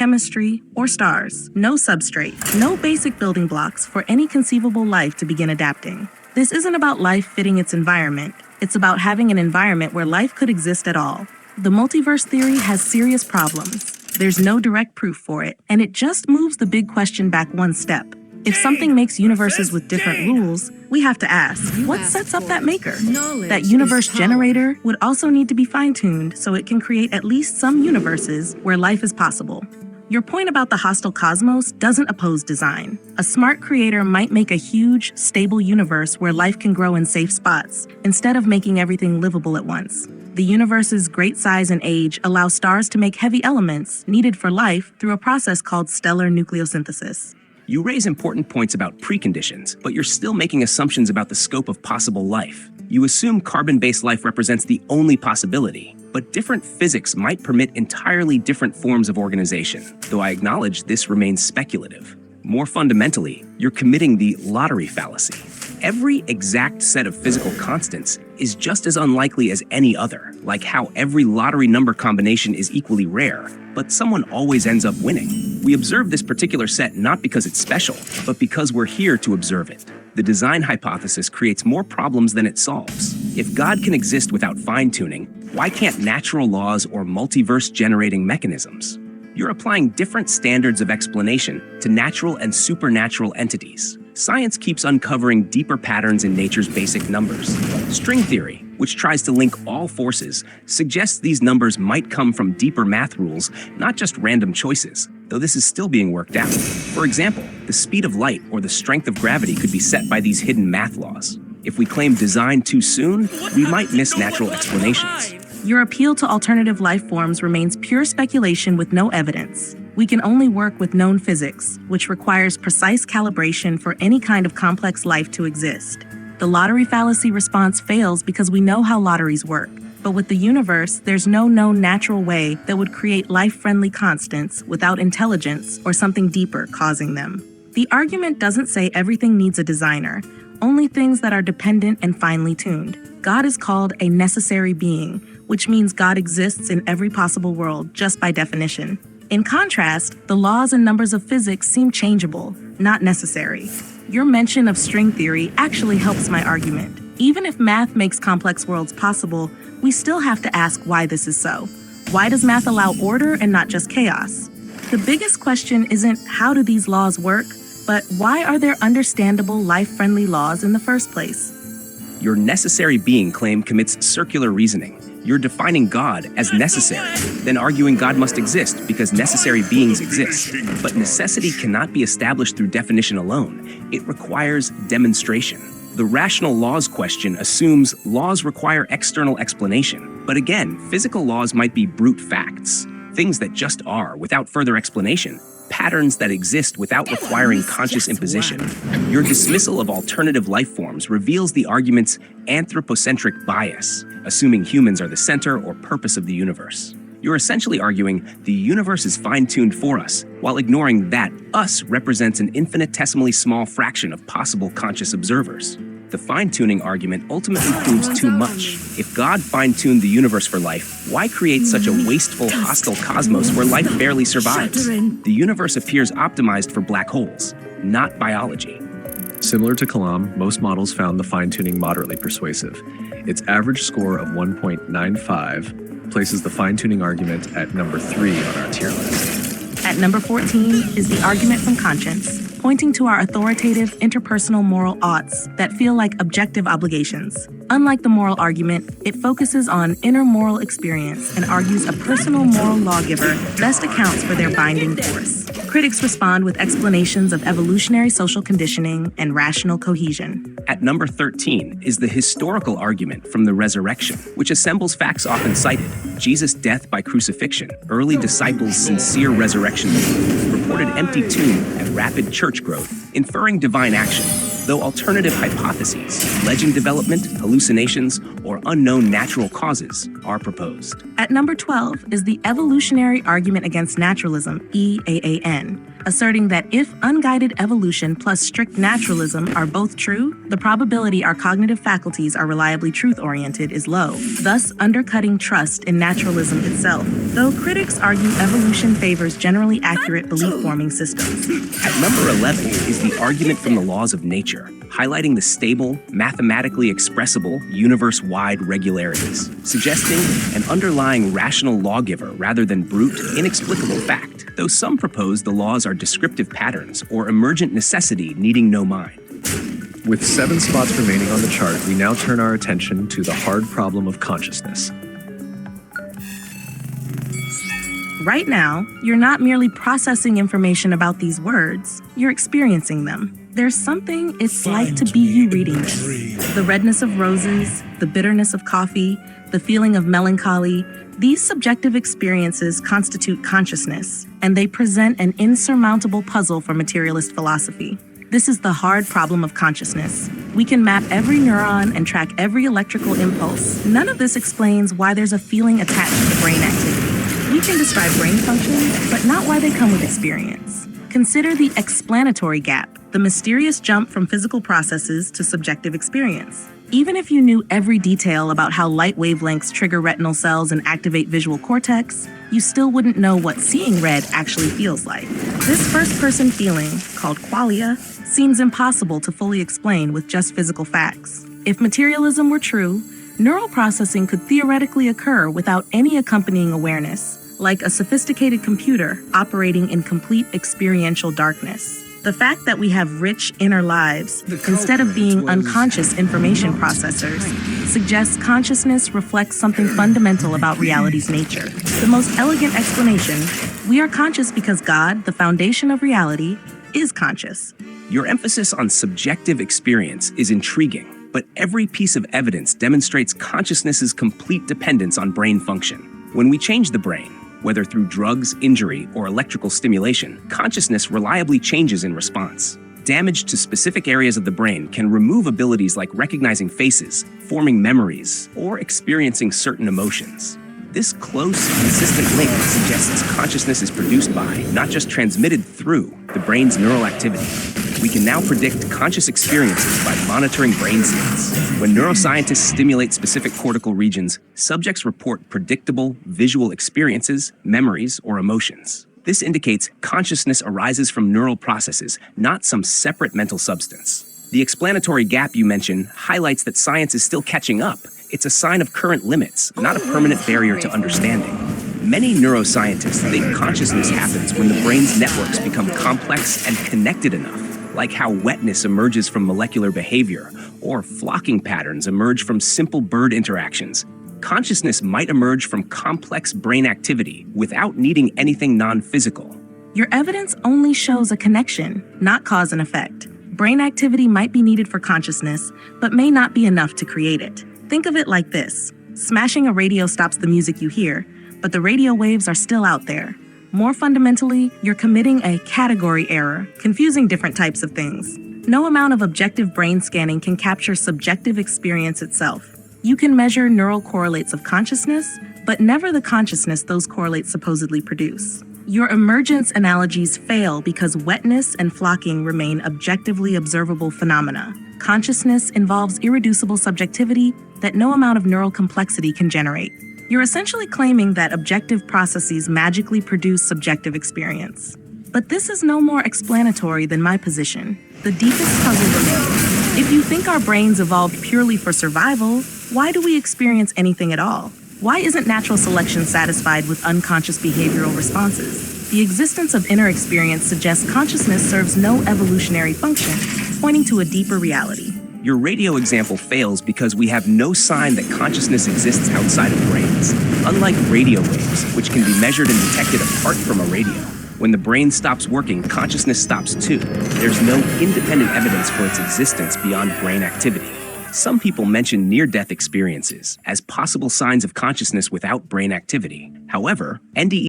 chemistry, or stars. No substrate, no basic building blocks for any conceivable life to begin adapting. This isn't about life fitting its environment. It's about having an environment where life could exist at all. The multiverse theory has serious problems. There's no direct proof for it, and it just moves the big question back one step. If something makes universes with different rules, we have to ask, what sets up that maker? That universe generator would also need to be fine-tuned so it can create at least some universes where life is possible. Your point about the hostile cosmos doesn't oppose design. A smart creator might make a huge, stable universe where life can grow in safe spots, instead of making everything livable at once. The universe's great size and age allow stars to make heavy elements needed for life through a process called stellar nucleosynthesis. You raise important points about preconditions, but you're still making assumptions about the scope of possible life. You assume carbon-based life represents the only possibility, but different physics might permit entirely different forms of organization, though I acknowledge this remains speculative. More fundamentally, you're committing the lottery fallacy. Every exact set of physical constants is just as unlikely as any other, like how every lottery number combination is equally rare, but someone always ends up winning. We observe this particular set not because it's special, but because we're here to observe it. The design hypothesis creates more problems than it solves. If God can exist without fine-tuning, why can't natural laws or multiverse-generating mechanisms? You're applying different standards of explanation to natural and supernatural entities. Science keeps uncovering deeper patterns in nature's basic numbers. String theory, which tries to link all forces, suggests these numbers might come from deeper math rules, not just random choices, though this is still being worked out. For example, the speed of light or the strength of gravity could be set by these hidden math laws. If we claim design too soon, we might miss natural explanations. Your appeal to alternative life forms remains pure speculation with no evidence. We can only work with known physics, which requires precise calibration for any kind of complex life to exist. The lottery fallacy response fails because we know how lotteries work. But with the universe, there's no known natural way that would create life-friendly constants without intelligence or something deeper causing them. The argument doesn't say everything needs a designer, only things that are dependent and finely tuned. God is called a necessary being, which means God exists in every possible world just by definition. In contrast, the laws and numbers of physics seem changeable, not necessary. Your mention of string theory actually helps my argument. Even if math makes complex worlds possible, we still have to ask why this is so. Why does math allow order and not just chaos? The biggest question isn't how do these laws work, but why are there understandable, life-friendly laws in the first place? Your necessary being claim commits circular reasoning. You're defining God as necessary, then arguing God must exist because necessary beings exist. But necessity cannot be established through definition alone. It requires demonstration. The rational laws question assumes laws require external explanation. But again, physical laws might be brute facts, things that just are without further explanation, patterns that exist without requiring conscious imposition. Your dismissal of alternative life forms reveals the argument's anthropocentric bias, assuming humans are the center or purpose of the universe. You're essentially arguing the universe is fine-tuned for us, while ignoring that us represents an infinitesimally small fraction of possible conscious observers. The fine-tuning argument ultimately proves too much. If God fine-tuned the universe for life, why create such a wasteful, hostile cosmos where life barely survives? The universe appears optimized for black holes, not biology. Similar to Kalam, most models found the fine-tuning moderately persuasive. Its average score of 1.95 places the fine-tuning argument at number 3 on our tier list. At number 14 is the argument from conscience, pointing to our authoritative interpersonal moral oughts that feel like objective obligations. Unlike the moral argument, it focuses on inner moral experience and argues a personal moral lawgiver best accounts for their binding force. Critics respond with explanations of evolutionary social conditioning and rational cohesion. At number 13 is the historical argument from the resurrection, which assembles facts often cited: Jesus' death by crucifixion, early disciples' sincere resurrection belief, reported empty tomb, and rapid church growth, inferring divine action. Though alternative hypotheses, legend development, hallucinations, or unknown natural causes are proposed. At number 12 is the evolutionary argument against naturalism, EAAN, asserting that if unguided evolution plus strict naturalism are both true, the probability our cognitive faculties are reliably truth-oriented is low, thus undercutting trust in naturalism itself, though critics argue evolution favors generally accurate belief-forming systems. At number 11 is the argument from the laws of nature, highlighting the stable, mathematically expressible, universe-wide regularities, suggesting an underlying rational lawgiver rather than brute, inexplicable fact, though some propose the laws are descriptive patterns or emergent necessity needing no mind. With 7 spots remaining on the chart, we now turn our attention to the hard problem of consciousness. Right now, you're not merely processing information about these words, you're experiencing them. There's something it's like to be you reading this. The redness of roses, the bitterness of coffee, the feeling of melancholy, these subjective experiences constitute consciousness, and they present an insurmountable puzzle for materialist philosophy. This is the hard problem of consciousness. We can map every neuron and track every electrical impulse. None of this explains why there's a feeling attached to brain activity. We can describe brain functions, but not why they come with experience. Consider the explanatory gap, the mysterious jump from physical processes to subjective experience. Even if you knew every detail about how light wavelengths trigger retinal cells and activate visual cortex, you still wouldn't know what seeing red actually feels like. This first-person feeling, called qualia, seems impossible to fully explain with just physical facts. If materialism were true, neural processing could theoretically occur without any accompanying awareness, like a sophisticated computer operating in complete experiential darkness. The fact that we have rich inner lives, instead of being unconscious information processors, suggests consciousness reflects something fundamental about reality's nature. The most elegant explanation, we are conscious because God, the foundation of reality, is conscious. Your emphasis on subjective experience is intriguing, but every piece of evidence demonstrates consciousness's complete dependence on brain function. When we change the brain, whether through drugs, injury, or electrical stimulation, consciousness reliably changes in response. Damage to specific areas of the brain can remove abilities like recognizing faces, forming memories, or experiencing certain emotions. This close, consistent link suggests consciousness is produced by, not just transmitted through, the brain's neural activity. We can now predict conscious experiences by monitoring brain states. When neuroscientists stimulate specific cortical regions, subjects report predictable visual experiences, memories, or emotions. This indicates consciousness arises from neural processes, not some separate mental substance. The explanatory gap you mentioned highlights that science is still catching up. It's a sign of current limits, not a permanent barrier to understanding. Many neuroscientists think consciousness happens when the brain's networks become complex and connected enough, like how wetness emerges from molecular behavior, or flocking patterns emerge from simple bird interactions. Consciousness might emerge from complex brain activity without needing anything non-physical. Your evidence only shows a connection, not cause and effect. Brain activity might be needed for consciousness, but may not be enough to create it. Think of it like this. Smashing a radio stops the music you hear, but the radio waves are still out there. More fundamentally, you're committing a category error, confusing different types of things. No amount of objective brain scanning can capture subjective experience itself. You can measure neural correlates of consciousness, but never the consciousness those correlates supposedly produce. Your emergence analogies fail because wetness and flocking remain objectively observable phenomena. Consciousness involves irreducible subjectivity that no amount of neural complexity can generate. You're essentially claiming that objective processes magically produce subjective experience. But this is no more explanatory than my position. The deepest puzzle remains. If you think our brains evolved purely for survival, why do we experience anything at all? Why isn't natural selection satisfied with unconscious behavioral responses? The existence of inner experience suggests consciousness serves no evolutionary function, pointing to a deeper reality. Your radio example fails because we have no sign that consciousness exists outside of brains. Unlike radio waves, which can be measured and detected apart from a radio, when the brain stops working, consciousness stops too. There's no independent evidence for its existence beyond brain activity. Some people mention near-death experiences as possible signs of consciousness without brain activity. However, NDE